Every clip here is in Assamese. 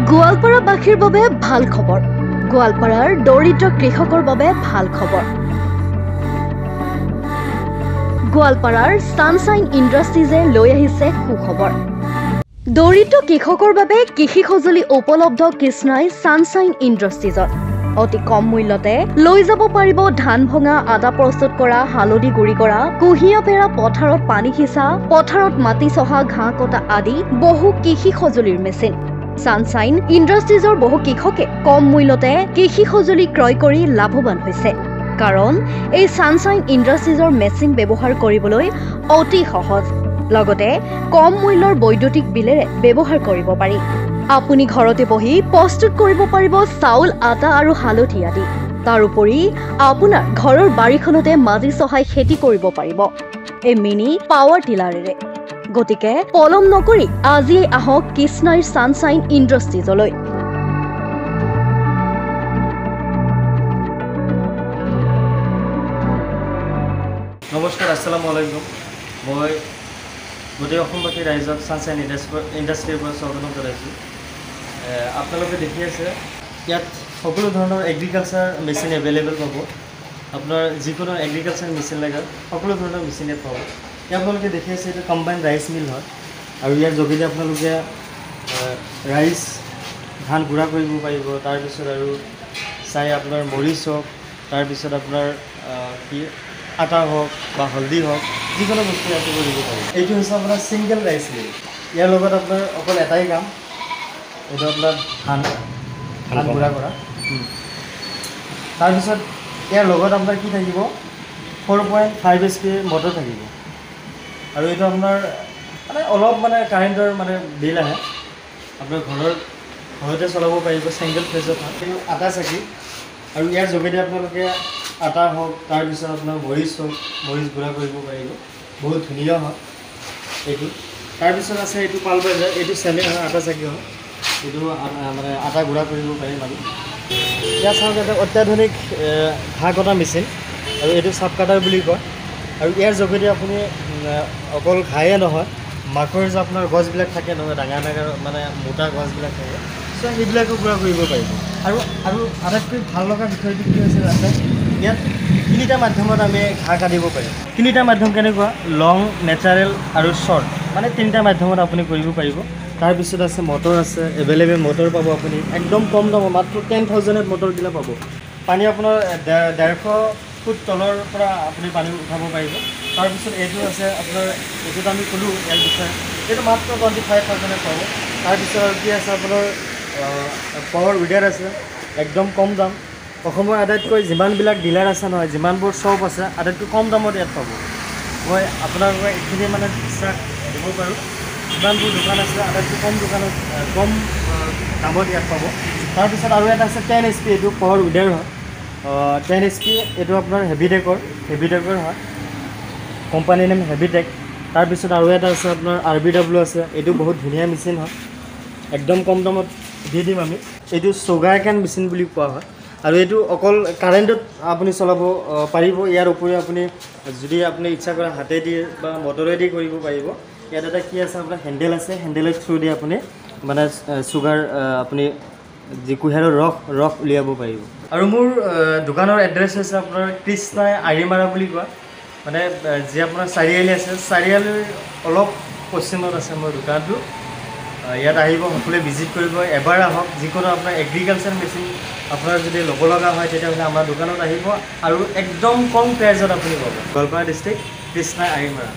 গোৱালপাৰাবাসীৰ বাবে ভাল খবৰ। গোৱালপাৰাৰ দৰিদ্ৰ কৃষকৰ বাবে ভাল খবৰ। গোৱালপাৰাৰ সানশাইন ইণ্ডাষ্ট্ৰিজে লৈ আহিছে সুখবৰ। দৰিদ্ৰ কৃষকৰ বাবে কৃষি সঁজুলি উপলব্ধ কৃষ্ণাই সানশাইন ইণ্ডাষ্ট্ৰিজত অতি কম মূল্যতে লৈ যাব পাৰিব ধান ভঙা, আদা প্ৰস্তুত কৰা, হালধি গুৰি কৰা, কুঁহিয়া পেৰা, পথাৰত পানী সিঁচা, পথাৰত মাটি চহা, ঘাঁহ কটা আদি বহু কৃষি সঁজুলিৰ মেচিন। সানশাইন ইণ্ডাষ্ট্ৰিজৰ বহু কৃষকে কম মূল্যতে কৃষি সঁজুলি ক্ৰয় কৰি লাভৱান হৈছে। কাৰণ এই সানশাইন ইণ্ডাষ্ট্ৰিজৰ মেচিন ব্যৱহাৰ কৰিবলৈ অতি সহজ, লগতে কম মূল্যৰ বৈদ্যুতিক বিলেৰে ব্যৱহাৰ কৰিব পাৰি। আপুনি ঘৰতে বহি প্ৰস্তুত কৰিব পাৰিব চাউল, আটা আৰু হালধি আদি। তাৰোপৰি আপোনাৰ ঘৰৰ বাৰীখনতে মাটি চহাই খেতি কৰিব পাৰিব এই মিনি পাৱাৰ টিলাৰেৰে। গতিকে পলম নকৰি আজিয়ে আহক কৃষ্ণাইৰ সানশাইন ইণ্ডাষ্ট্ৰিজলৈ। নমস্কাৰ, আসসালামু আলাইকুম। মই গোটেই অসমবাসী ৰাইজক সানশাইন ইণ্ডাষ্ট্ৰিৰ পৰা স্বাগতম জনাইছোঁ। আপোনালোকে দেখি আছে ইয়াত সকলো ধৰণৰ এগ্ৰিকালচাৰ মেচিন এভেইলেবল পাব। আপোনাৰ যিকোনো এগ্ৰিকালচাৰ মেচিন লাগে সকলো ধৰণৰ মেচিন ইয়াত পাব। ইয়াত আপোনালোকে দেখি আছে এইটো কম্বাইন ৰাইচ মিল হয় আৰু ইয়াৰ যোগেদি আপোনালোকে ৰাইচ ধান গুড়া কৰিব পাৰিব। তাৰপিছত আৰু চাই আপোনাৰ মৰিচ হওক, তাৰপিছত আপোনাৰ কি আটা হওক বা হালধি হওক, যিকোনো বস্তু ইয়াতে কৰিব পাৰিব। এইটো হৈছে আপোনাৰ ছিংগল ৰাইচ মিল। ইয়াৰ লগত আপোনাৰ অকল এটাই কাম, এইটো আপোনাৰ ধান গুড়া কৰা। তাৰপিছত ইয়াৰ লগত আপোনাৰ কি থাকিব, 4.5 HP মটৰ থাকিব আৰু এইটো আপোনাৰ অলপ কাৰেণ্টৰ বিল আহে। আপোনাৰ ঘৰতে চলাব পাৰিব, ছিংগল ফেজত হয়। কিন্তু আটা চাকি আৰু ইয়াৰ যোগেদি আপোনালোকে আটা হওক, তাৰপিছত আপোনাৰ মৰিচ হওক, মৰিচ গুড়া কৰিব পাৰিব। বহুত ধুনীয়া হয় এইটো। তাৰপিছত আছে এইটো পালভাইজাৰ, এইটো চেমে হয়, আটা চাকি হয়। এইটো আটা গুড়া কৰিব পাৰিম আমি। ইয়াত চাওক, এটা অত্যাধুনিক ঘাঁহ কটা মেচিন আৰু এইটো চাপ কাটাৰ বুলি কয়। আৰু ইয়াৰ যোগেদি আপুনি অকল ঘাঁহে নহয়, মাকৈ যে আপোনাৰ গছবিলাক থাকে নহয়, ডাঙৰ ডাঙৰ মোটা গছবিলাক থাকে, চ' সেইবিলাকো গুড়া কৰিব পাৰিব। আৰু আটাইতকৈ ভাল লগা বিষয়টো কি হৈছে যাতে ইয়াত তিনিটা মাধ্যমত আমি ঘাঁহ কাটিব পাৰিম। তিনিটা মাধ্যম কেনেকুৱা, লং, নেচাৰেল আৰু শ্বৰ্ট, তিনিটা মাধ্যমত আপুনি কৰিব পাৰিব। তাৰপিছত আছে মটৰ আছে, এভেইলেবল মটৰ পাব আপুনি একদম কম দামত, মাত্ৰ 10,000ত মটৰবিলাক পাব। পানী আপোনাৰ 150 ফুট তলৰ পৰা আপুনি পানী উঠাব পাৰিব। তাৰপিছত এইটো আছে আপোনাৰ, এইটোত আমি ক'লোঁ ইয়াৰ বিষয়ে, এইটো মাত্ৰ 25,000ত পাব। তাৰপিছত আৰু কি আছে আপোনাৰ পাৱাৰ উইডাৰ আছে, একদম কম দাম। অসমৰ আটাইতকৈ যিমানবিলাক ডিলাৰ আছে নহয়, যিমানবোৰ শ্বপ আছে, আটাইতকৈ কম দামত ইয়াত পাব। মই আপোনালোকক এইখিনি বিশ্বাস দিব পাৰোঁ। যিমানবোৰ দোকান আছে আটাইতকৈ কম দোকানত কম দামত ইয়াত পাব। তাৰপিছত আৰু এটা আছে 10 HP, এইটো পাৱাৰ উইডাৰ হয়। 10 HP এইটো আপোনাৰ হেভিটেকৰ হয়, কোম্পানীৰ নাম হেভিটেক। তাৰপিছত আৰু এটা আছে আপোনাৰ RBW আছে, এইটো বহুত ধুনীয়া মেচিন হয়, একদম কম দামত দি দিম আমি। এইটো চুগাৰ কেন মেচিন বুলি কোৱা হয় আৰু এইটো অকল কাৰেণ্টত আপুনি চলাব পাৰিব। ইয়াৰ উপৰিও আপুনি যদি আপুনি ইচ্ছা কৰে হাতেদি বা মটৰেদি কৰিব পাৰিব। ইয়াত এটা কি আছে, আপোনাৰ হেণ্ডেল আছে, হেণ্ডেলৰ থ্ৰু দি আপুনি চুগাৰ আপুনি যি কুঁহিয়াৰৰ ৰস উলিয়াব পাৰিব। আৰু মোৰ দোকানৰ এড্ৰেছ হৈছে আপোনাৰ কৃষ্ণাই আৰিমাৰা বুলি কোৱা, যি আপোনাৰ চাৰিআলি আছে, চাৰিআলিৰ অলপ পশ্চিমত আছে মোৰ দোকানটো। ইয়াত আহিব, সকলোৱে ভিজিট কৰিব, এবাৰ আহক। যিকোনো আপোনাৰ এগ্ৰিকালচাৰ মেচিন আপোনাৰ যদি ল'ব লগা হয়, তেতিয়াহ'লে আমাৰ দোকানত আহিব আৰু একদম কম প্ৰাইজত আপুনি পাব। গোৱালপাৰা ডিষ্ট্ৰিক্ট, কৃষ্ণাই আৰিমাৰা।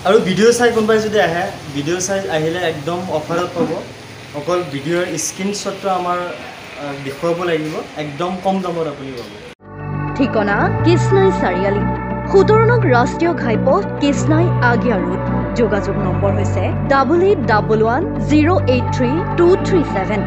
আৰু ভিডিঅ' চাই কোনোবাই যদি আহে, ভিডিঅ' চাই আহিলে একদম অফাৰত পাব। অকল ভিডিঅ'ৰ স্ক্ৰীনশ্বটটো আমাৰ দেখুৱাব লাগিব, একদম কম দামত আপুনি পাব। ঠিকনা কৃষ্ণাই চাৰিআলি, 17 নং ৰাষ্ট্ৰীয় ঘাইপথ, কৃষ্ণাই আগিয়া ৰোড। যোগাযোগ নম্বৰ হৈছে 8811083237।